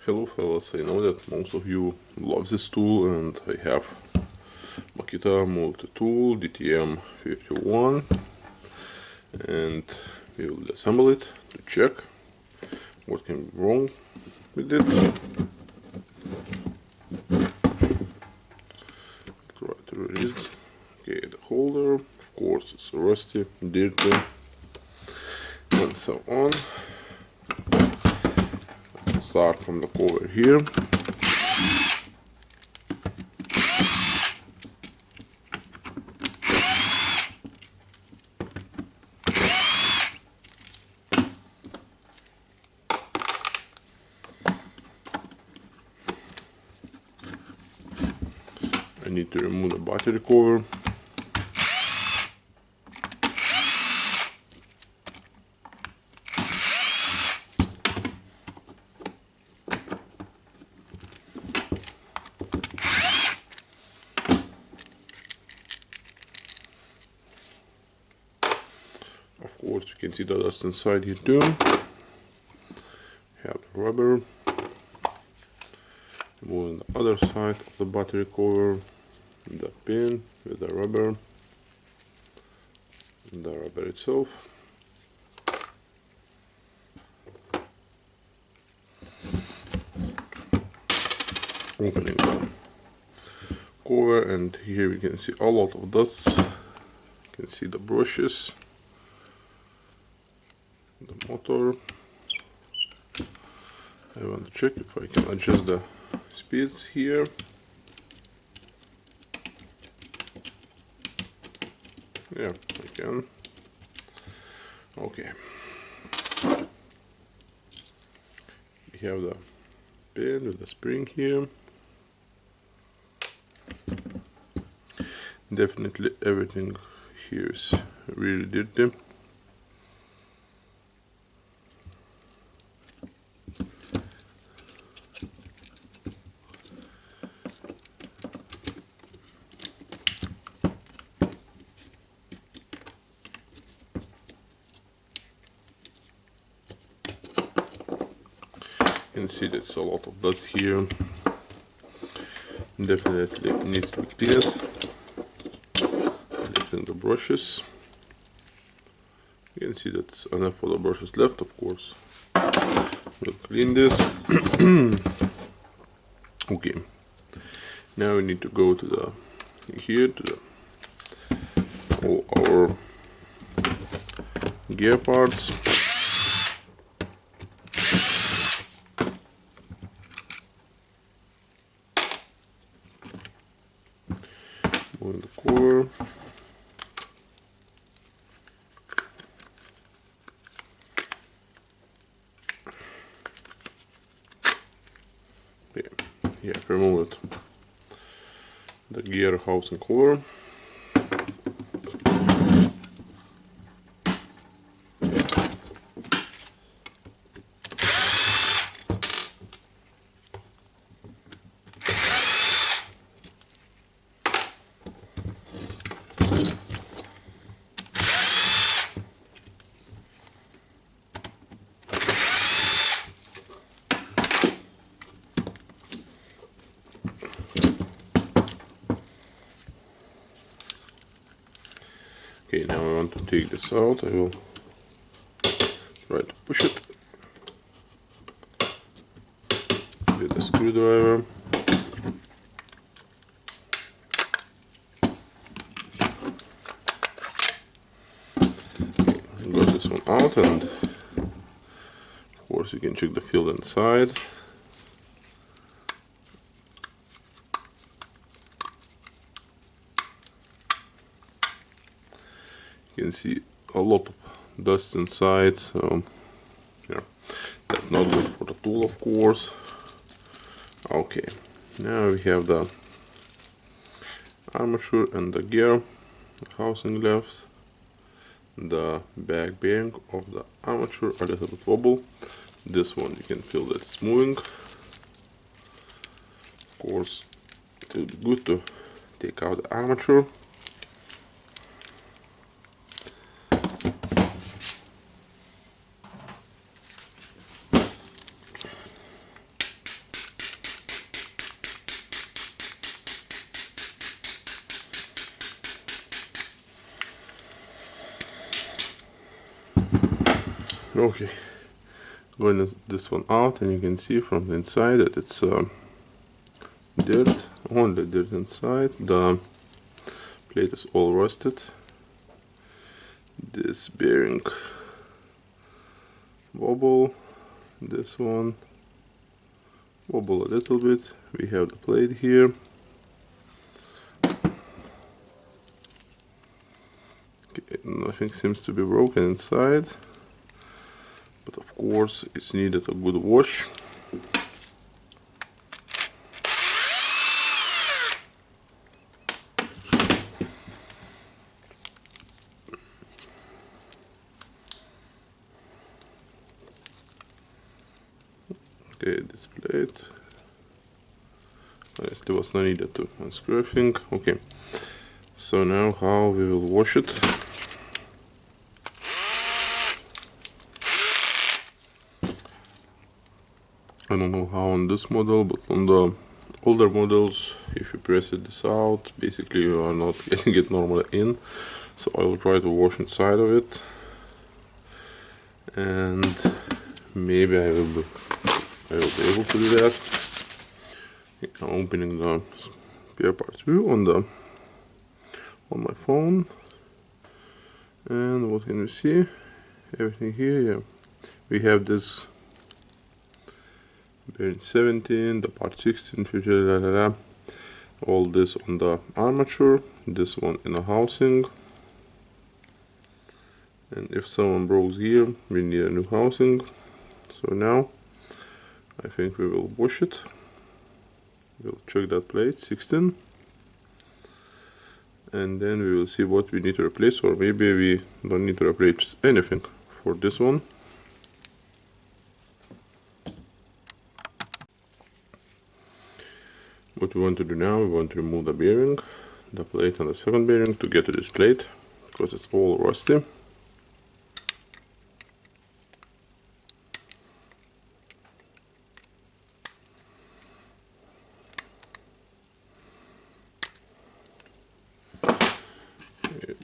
Hello fellas, I know that most of you love this tool, and I have Makita multi-tool DTM51, and we will assemble it to check what can be wrong with it. Try to release. Okay, the holder, of course, it's rusty, dirty, and so on. Start from the cover here. I need to remove the battery cover. Of course, you can see the dust inside here too. Have the rubber. Removing the other side of the battery cover, the pin with the rubber itself. Opening the cover, and here we can see a lot of dust. You can see the brushes, the motor. I want to check if I can adjust the speeds here. Yeah, I can. Okay. We have the pin with the spring here. Definitely everything here is really dirty. You can see there's a lot of dust here. Definitely needs to be cleared. Lifting the brushes. You can see that's enough for the brushes left, of course. We'll clean this. Okay. Now we need to go to the all our gear parts. Moving the cover. Yeah, removed the gear housing cover. Okay, now I want to take this out. I will try to push it with a screwdriver. Okay, got this one out, and of course you can check the field inside. You can see a lot of dust inside, so yeah, that's not good for the tool, of course. Okay, now we have the armature and the gear housing left. The back bearing of the armature a little bit wobble. This one you can feel that it's moving. Of course, it would be good to take out the armature. Okay, going this one out, and you can see from the inside that it's dirt, only dirt inside. The plate is all rusted. This bearing wobble, this one wobble a little bit. We have the plate here. Okay, nothing seems to be broken inside, but of course it's needed a good wash. Okay, this plate honestly was not needed to unscrew everything. Okay, so now how we will wash it. I don't know how on this model, but on the older models, if you press this out, basically you are not getting it normally in. So I will try to wash inside of it, and maybe I will be able to do that. I'm opening the spare parts view on my phone, and what can you see? Everything here, yeah. We have this bearing 17, the part 16, 50, all this on the armature, this one in the housing, and if someone broke here, we need a new housing. So now I think we will wash it. We'll check that plate 16, and then we will see what we need to replace, or maybe we don't need to replace anything for this one. What we want to do now, we want to remove the bearing, the plate and the second bearing to get to this plate, because it's all rusty.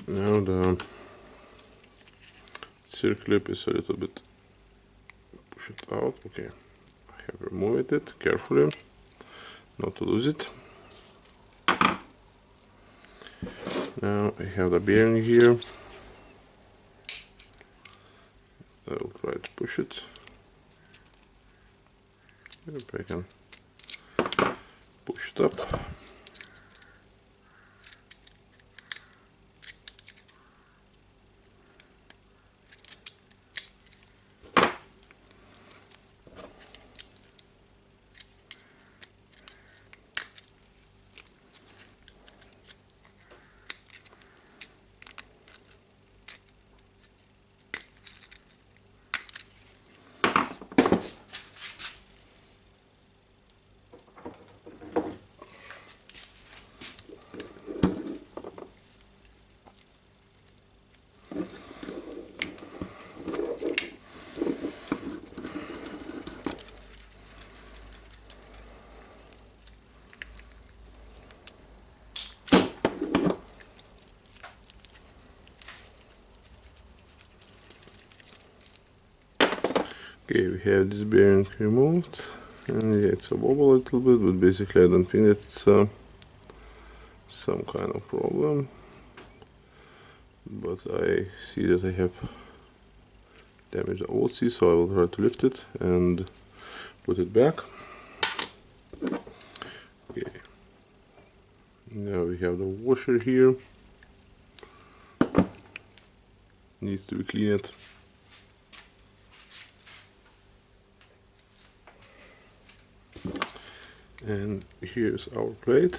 Now the circlip is a little bit push it out. Okay, I have removed it carefully, not to lose it. Now I have the bearing here. I will try to push it. If I can push it up. Okay, we have this bearing removed, and yeah, it's a wobble a little bit, but basically I don't think it's some kind of problem. But I see that I have damaged the OC, so I will try to lift it and put it back. Okay, now we have the washer here, needs to be cleaned. And here's our plate.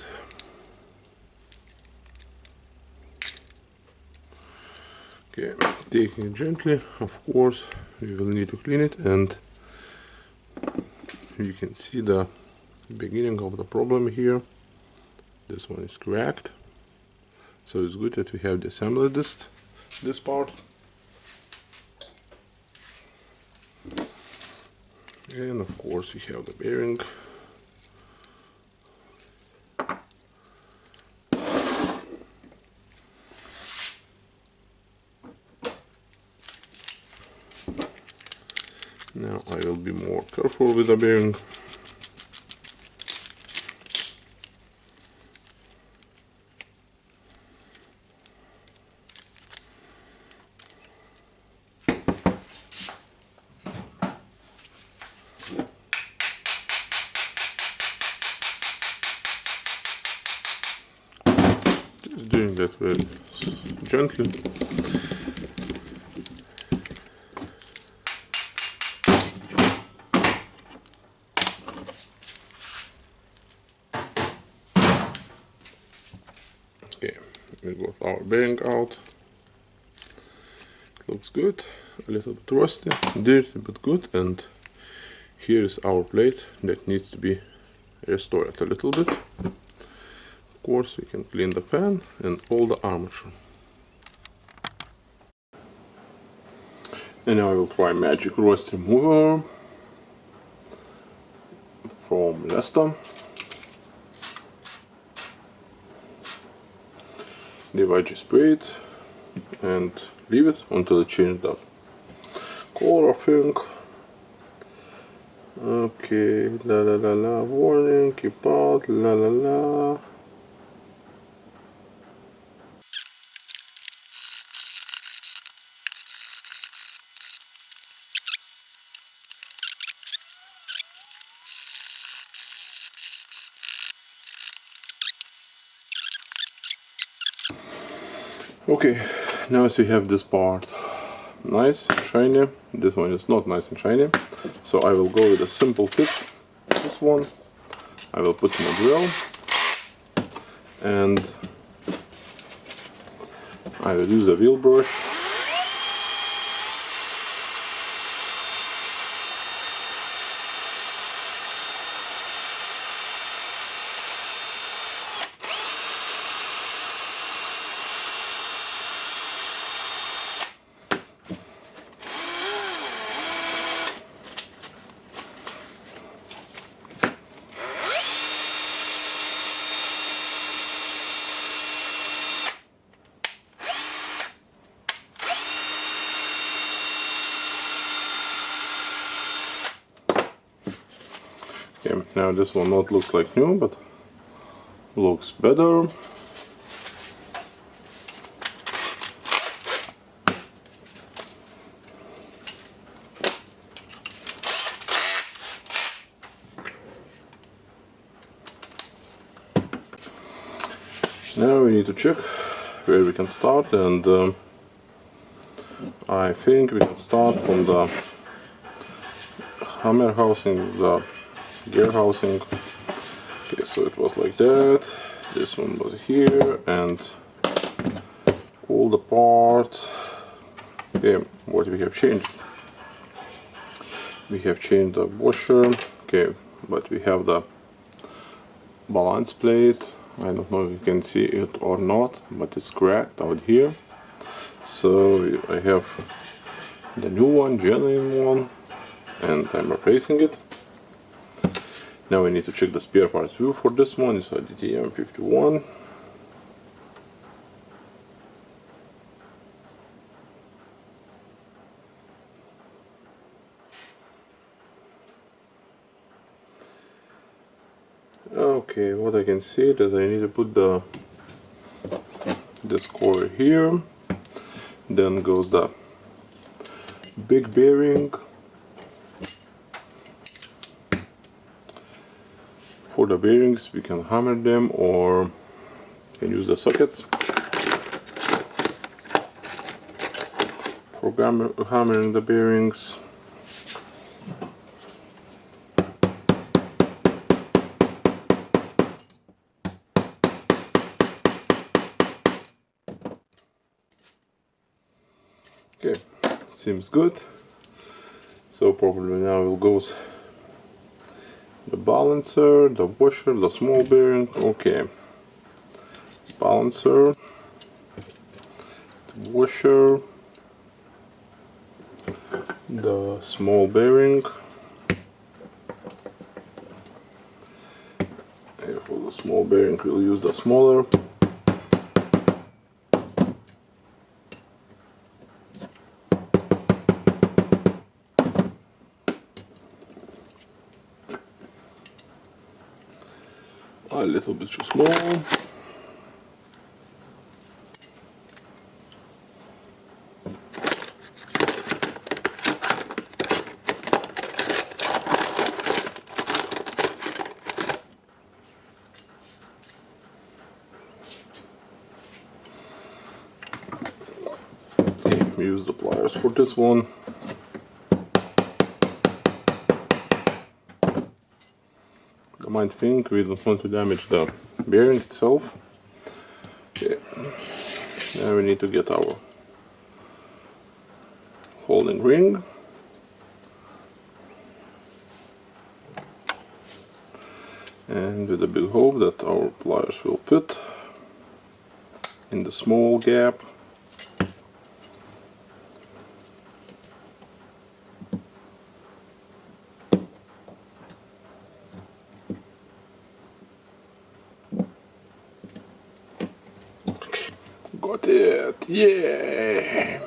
Okay, taking it gently, of course, we will need to clean it, and you can see the beginning of the problem here. This one is cracked, so it's good that we have disassembled this part. And of course we have the bearing. be more careful with the bearing. Just doing that very gently. Okay, we got our bearing out. It looks good, a little bit rusty, dirty but good, and here is our plate that needs to be restored a little bit. Of course, we can clean the fan and all the armature. And now I will try Magic Rust Remover from Lesta. I just spray it and leave it until it changes the color, I think. Okay, la la la la, warning, keep out, la la la. Okay, now as we have this part nice, shiny, this one is not nice and shiny, so I will go with a simple fit. This one I will put in a drill and I will use a wheel brush Okay, now this will not look like new, but looks better. Now we need to check where we can start, and I think we can start from the hammer housing, the gear housing. Okay, so it was like that, this one was here, and all the parts. Okay, what we have changed? We have changed the washer, okay, but we have the balance plate. I don't know if you can see it or not, but it's cracked out here. So I have the new one, genuine one, and I'm replacing it. Now we need to check the spare parts view for this one. It's a DTM51. Okay, what I can see is I need to put this core here. Then goes the big bearing. For the bearings, we can hammer them or can use the sockets for hammering the bearings. Okay, seems good. So probably now will go the balancer, the washer, the small bearing. Okay, balancer, the washer, the small bearing. And for the small bearing we'll use the smaller. a little bit too small. Use the pliers for this one. I might think we don't want to damage the bearing itself. Okay. Now we need to get our holding ring. And with a big hope that our pliers will fit in the small gap. Got it! Yeah!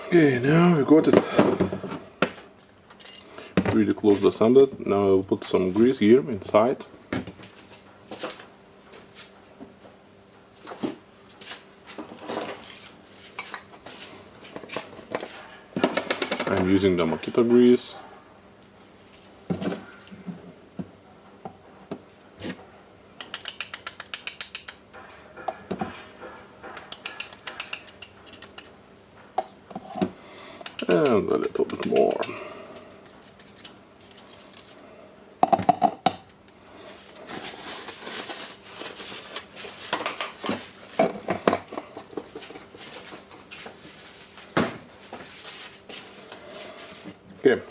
Okay, now we got it really close assembled. Now I'll put some grease here inside. I'm using the Makita grease. And a little bit more. Okay,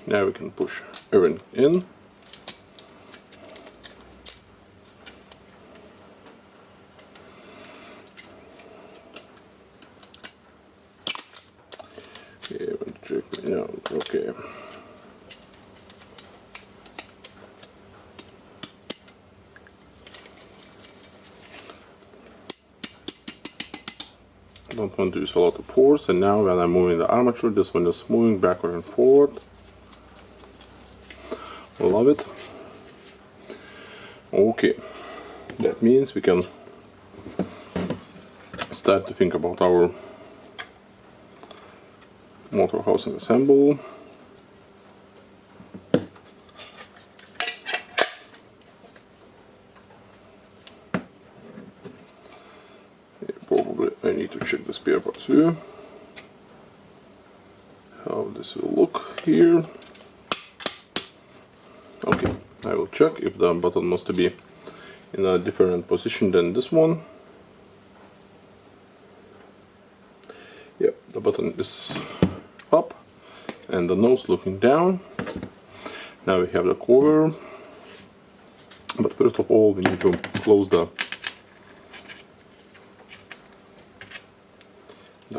now we can push everything in. Okay. Don't want to use a lot of force, and now when I'm moving the armature, this one is moving backward and forward. Love it. Okay, that means we can start to think about our motor housing assembly. Probably I need to check the spare parts view, how this will look here. Okay, I will check if the button must be in a different position than this one. Yep, the button is up and the nose looking down. Now we have the cover, but first of all we need to close the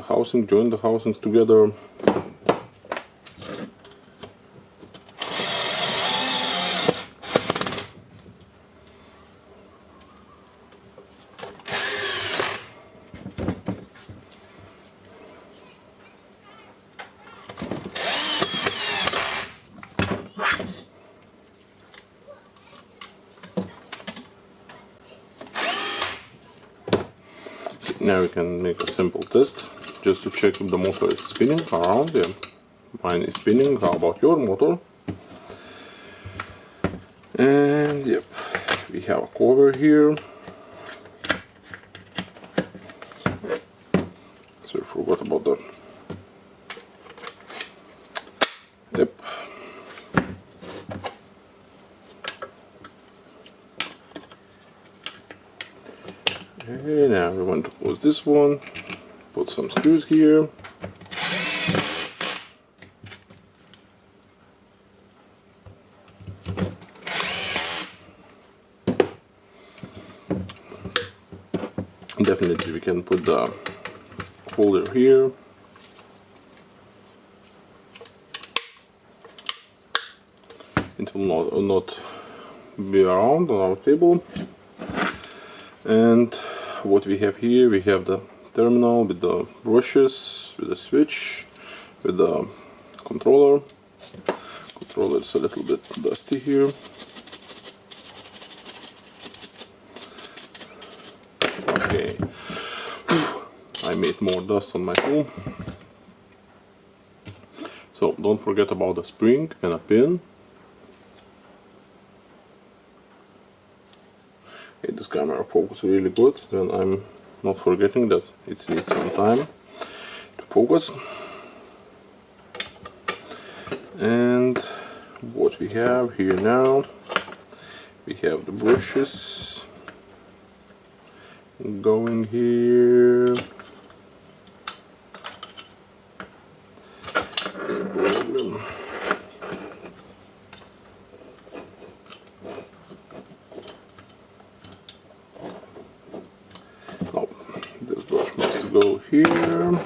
housing, join the housings together. Now we can make a simple test just to check if the motor is spinning around. Yeah, mine is spinning. How about your motor? And yep, we have a cover here. So I forgot about that. Yep. Okay, now we want to close this one. Put some screws here. Definitely we can put the holder here. It will not be around on our table. And what we have here, we have the terminal with the brushes, with the switch, with the controller. Controller is a little bit dusty here. Okay, I made more dust on my tool. So don't forget about the spring and a pin. Okay, this camera focuses really good, then I'm not forgetting that it needs some time to focus. And what we have here now, we have the brushes going here. Oh, this brush must go here.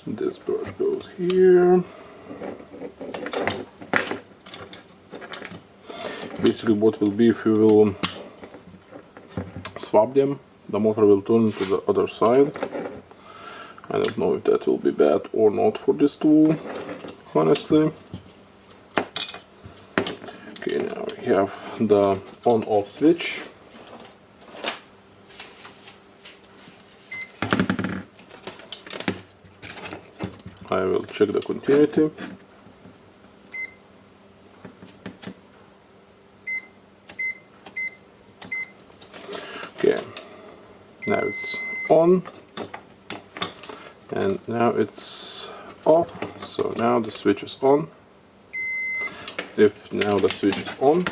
This brush goes here. Basically what will be, if you will swap them, the motor will turn to the other side. I don't know if that will be bad or not for this tool, honestly. Okay, now we have the on-off switch. I will check the continuity. Okay, now it's on, and now it's off. So now the switch is on. If now the switch is on,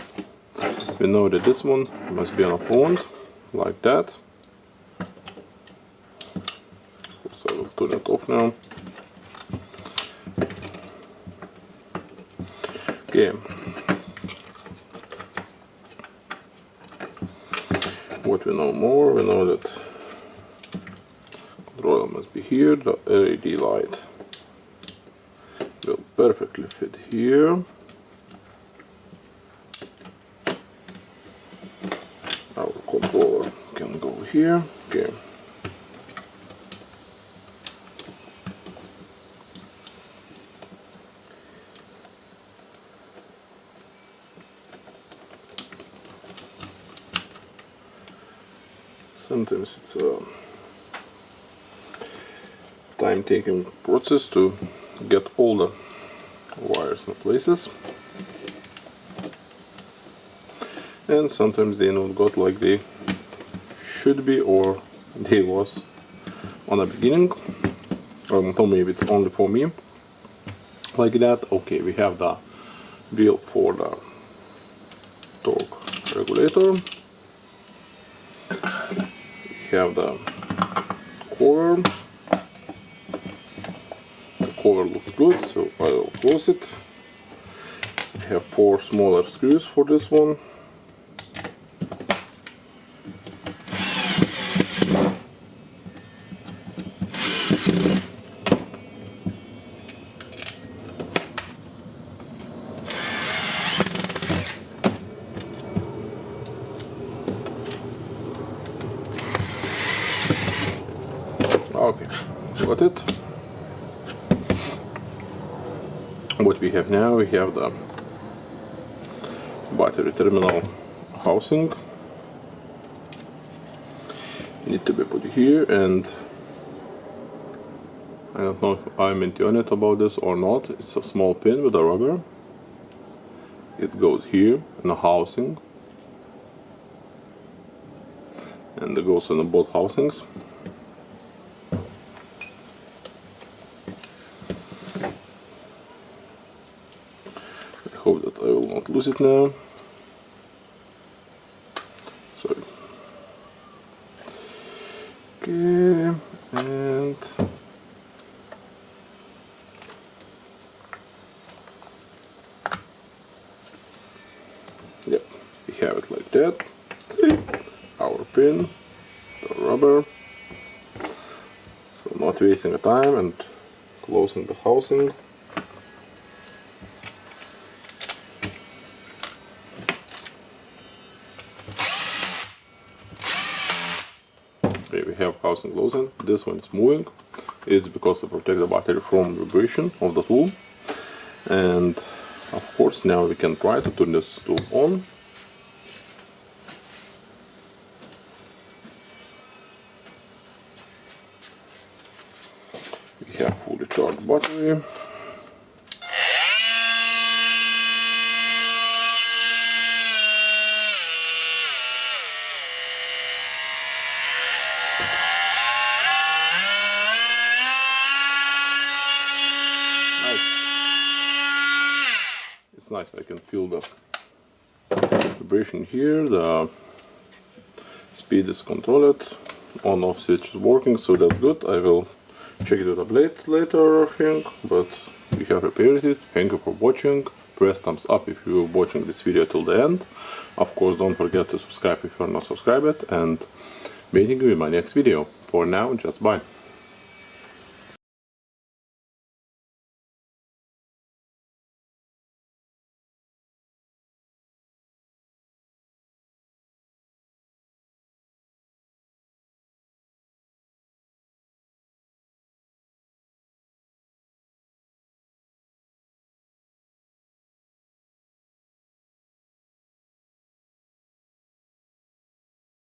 we know that this one must be on a point, like that. So I will turn it off now. Okay. What we know more, we know that controller must be here. The LED light will perfectly fit here. Our controller can go here. Okay. Sometimes it's a time-taking process to get all the wires in places, and sometimes they not got like they should be or they was on the beginning. Or maybe it's only for me like that. Okay, we have the wheel for the torque regulator. We have the cover. The cover looks good, so I will close it. We have 4 smaller screws for this one. Okay, got it. What we have now, we have the battery terminal housing. Need to be put here, and I don't know if I'm intuitive about this or not. It's a small pin with a rubber. It goes here in a housing, and it goes in both housings. I hope that I will not lose it now. Sorry. Okay, and yeah, we have it like that. Our pin, the rubber. So not wasting the time and closing the housing. have housing closing. This one is moving. It's because to protect the battery from vibration of the tool. And of course now we can try to turn this tool on. We have fully charged battery. It's nice, I can feel the vibration here, the speed is controlled, on-off switch is working, so that's good. I will check it with a blade later, I think, but we have repaired it. Thank you for watching. Press thumbs up if you're watching this video till the end. Of course, don't forget to subscribe if you're not subscribed, and meeting you in my next video. For now, just bye.